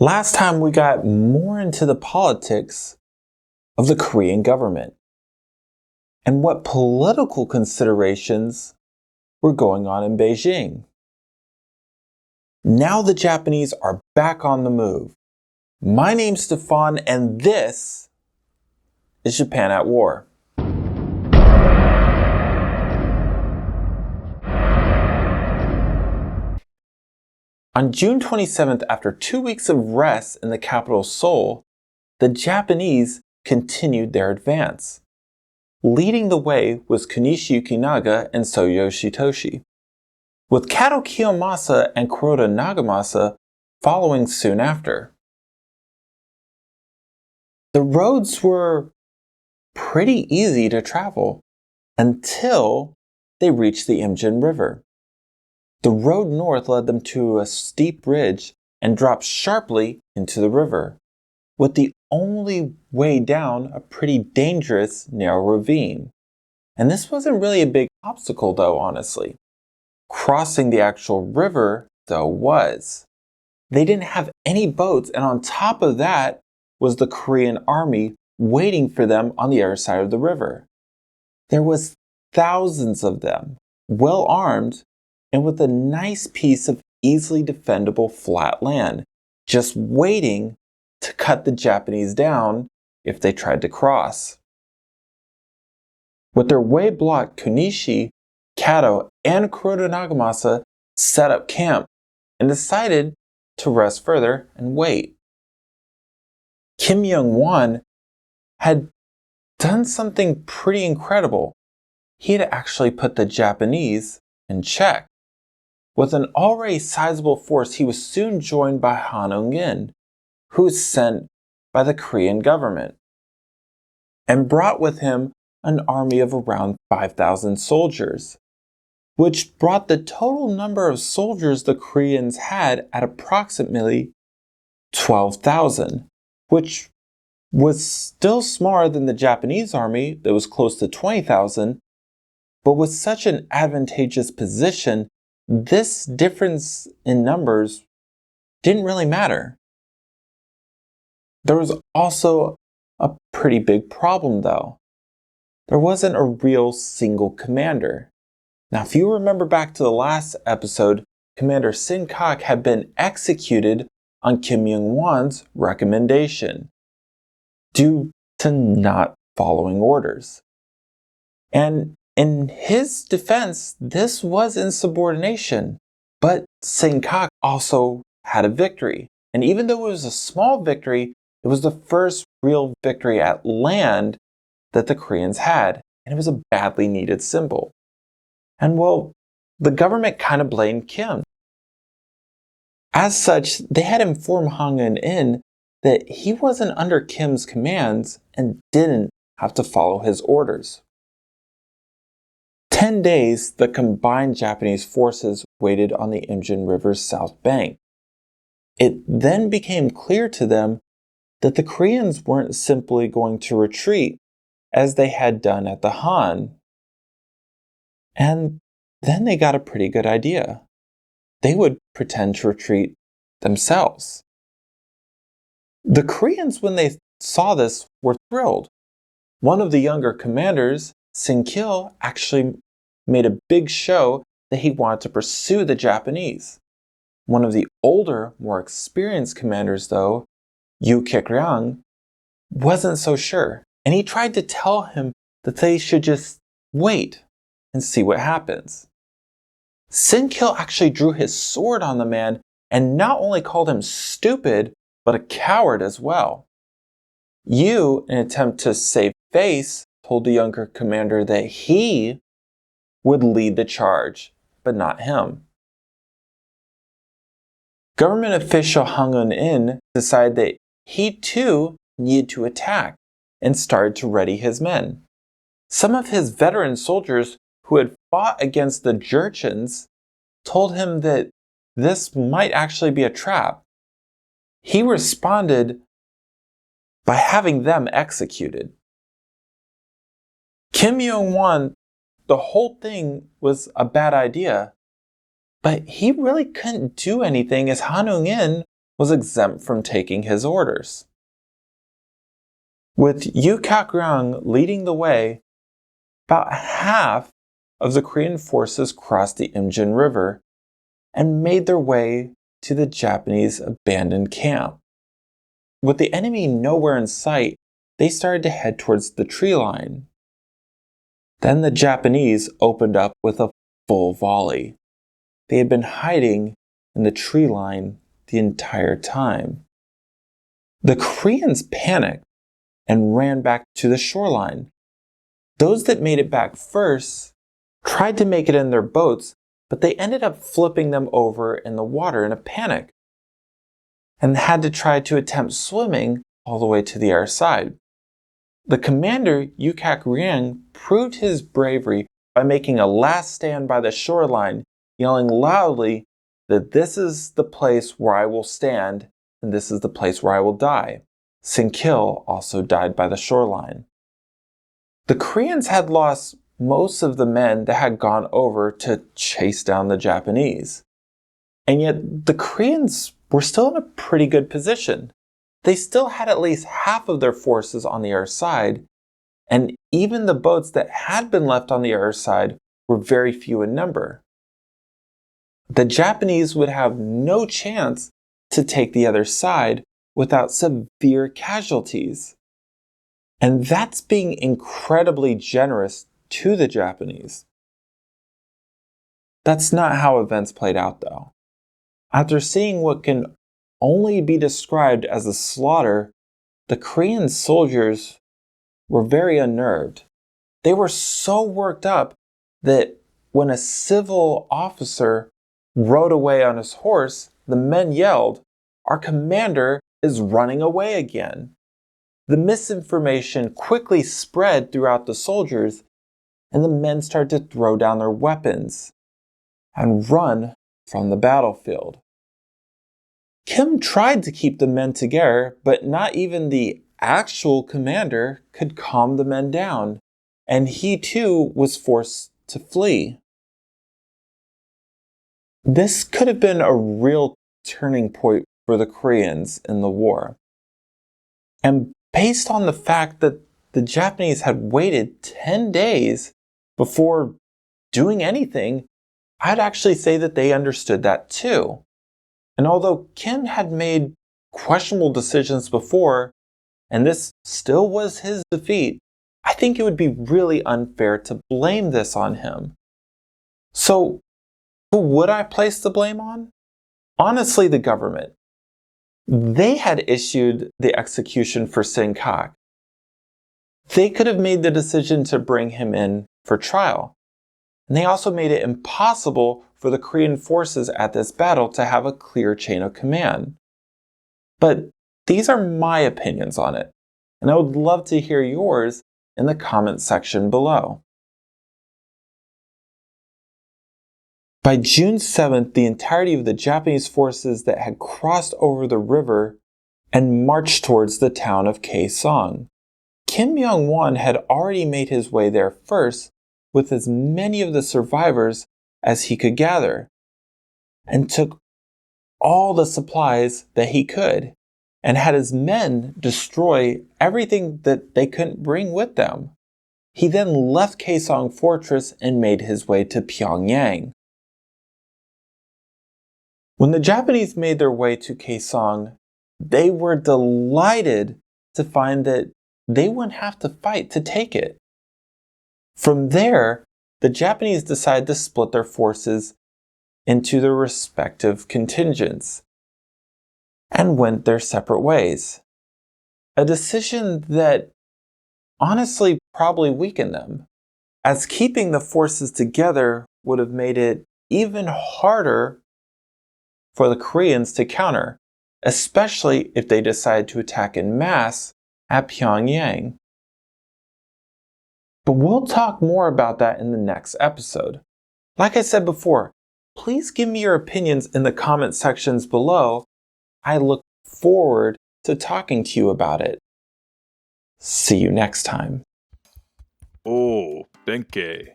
Last time we got more into the politics of the Korean government and what political considerations were going on in Beijing. Now the Japanese are back on the move. My name's Stefan, and this is Japan at War. On June 27th, after 2 weeks of rest in the capital Seoul, the Japanese continued their advance. Leading the way was Kunishi Yukinaga and Soyo Shitoshi, with Kato Kiyomasa and Kuroda Nagamasa following soon after. The roads were pretty easy to travel until they reached the Imjin River. The road north led them to a steep ridge and dropped sharply into the river, with the only way down a pretty dangerous narrow ravine. And this wasn't really a big obstacle though, honestly. Crossing the actual river, though, was. They didn't have any boats, and on top of that was the Korean army waiting for them on the other side of the river. There was thousands of them, well armed, and with a nice piece of easily defendable flat land, just waiting to cut the Japanese down if they tried to cross. With their way blocked, Kunishi, Kato, and Kuroda Nagamasa set up camp and decided to rest further and wait. Kim Young-won had done something pretty incredible. He had actually put the Japanese in check. With an already sizable force, he was soon joined by Han Eung-in, who was sent by the Korean government, and brought with him an army of around 5,000 soldiers, which brought the total number of soldiers the Koreans had at approximately 12,000, which was still smaller than the Japanese army that was close to 20,000, but with such an advantageous position, this difference in numbers didn't really matter. There was also a pretty big problem though. There wasn't a real single commander. Now, if you remember back to the last episode, Commander Sin Kak had been executed on Kim Young-won's recommendation due to not following orders. And in his defense, this was insubordination, but Sin Kak also had a victory. And even though it was a small victory, it was the first real victory at land that the Koreans had, and it was a badly needed symbol. And well, the government kind of blamed Kim. As such, they had informed Han Eung-in that he wasn't under Kim's commands and didn't have to follow his orders. 10 days, the combined Japanese forces waited on the Imjin River's south bank. It then became clear to them that the Koreans weren't simply going to retreat as they had done at the Han. And then they got a pretty good idea. They would pretend to retreat themselves. The Koreans, when they saw this, were thrilled. One of the younger commanders, Sin Kil, actually made a big show that he wanted to pursue the Japanese. One of the older, more experienced commanders, though, Yu Kik-ryang, wasn't so sure, and he tried to tell him that they should just wait and see what happens. Sin Kil actually drew his sword on the man and not only called him stupid, but a coward as well. Yu, in an attempt to save face, told the younger commander that he would lead the charge, but not him. Government official Han Eung-in decided that he too needed to attack and started to ready his men. Some of his veteran soldiers who had fought against the Jurchens told him that this might actually be a trap. He responded by having them executed. Kim Young-won, the whole thing was a bad idea, but he really couldn't do anything as Han Eung-in was exempt from taking his orders. With Yu Ryung leading the way, about half of the Korean forces crossed the Imjin River and made their way to the Japanese abandoned camp. With the enemy nowhere in sight, they started to head towards the tree line. Then the Japanese opened up with a full volley. They had been hiding in the tree line the entire time. The Koreans panicked and ran back to the shoreline. Those that made it back first tried to make it in their boats, but they ended up flipping them over in the water in a panic and had to try to attempt swimming all the way to the other side. The commander, Yu Ryung, proved his bravery by making a last stand by the shoreline, yelling loudly that this is the place where I will stand and this is the place where I will die. Sin-kil also died by the shoreline. The Koreans had lost most of the men that had gone over to chase down the Japanese. And yet the Koreans were still in a pretty good position. They still had at least half of their forces on the other side, and even the boats that had been left on the other side were very few in number. The Japanese would have no chance to take the other side without severe casualties. And that's being incredibly generous to the Japanese. That's not how events played out, though. After seeing what can only be described as a slaughter, the Korean soldiers were very unnerved. They were so worked up that when a civil officer rode away on his horse, the men yelled, "Our commander is running away again." The misinformation quickly spread throughout the soldiers, and the men started to throw down their weapons and run from the battlefield. Kim tried to keep the men together, but not even the actual commander could calm the men down, and he too was forced to flee. This could have been a real turning point for the Koreans in the war. And based on the fact that the Japanese had waited 10 days before doing anything, I'd actually say that they understood that too. And although Kim had made questionable decisions before, and this still was his defeat, I think it would be really unfair to blame this on him. So, who would I place the blame on? Honestly, the government. They had issued the execution for Sin-kak. They could have made the decision to bring him in for trial. And they also made it impossible for the Korean forces at this battle to have a clear chain of command. But these are my opinions on it, and I would love to hear yours in the comment section below. By June 7th, the entirety of the Japanese forces that had crossed over the river and marched towards the town of Kaesong. Kim Myung-won had already made his way there first with as many of the survivors as he could gather, and took all the supplies that he could, and had his men destroy everything that they couldn't bring with them. He then left Kaesong Fortress and made his way to Pyongyang. When the Japanese made their way to Kaesong, they were delighted to find that they wouldn't have to fight to take it. From there, the Japanese decided to split their forces into their respective contingents and went their separate ways. A decision that honestly probably weakened them, as keeping the forces together would have made it even harder for the Koreans to counter, especially if they decided to attack en masse at Pyongyang. But we'll talk more about that in the next episode. Like I said before, please give me your opinions in the comment sections below. I look forward to talking to you about it. See you next time. Oh, Benke,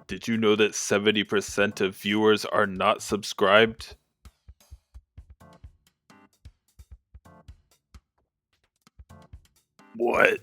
did you know that 70% of viewers are not subscribed? What?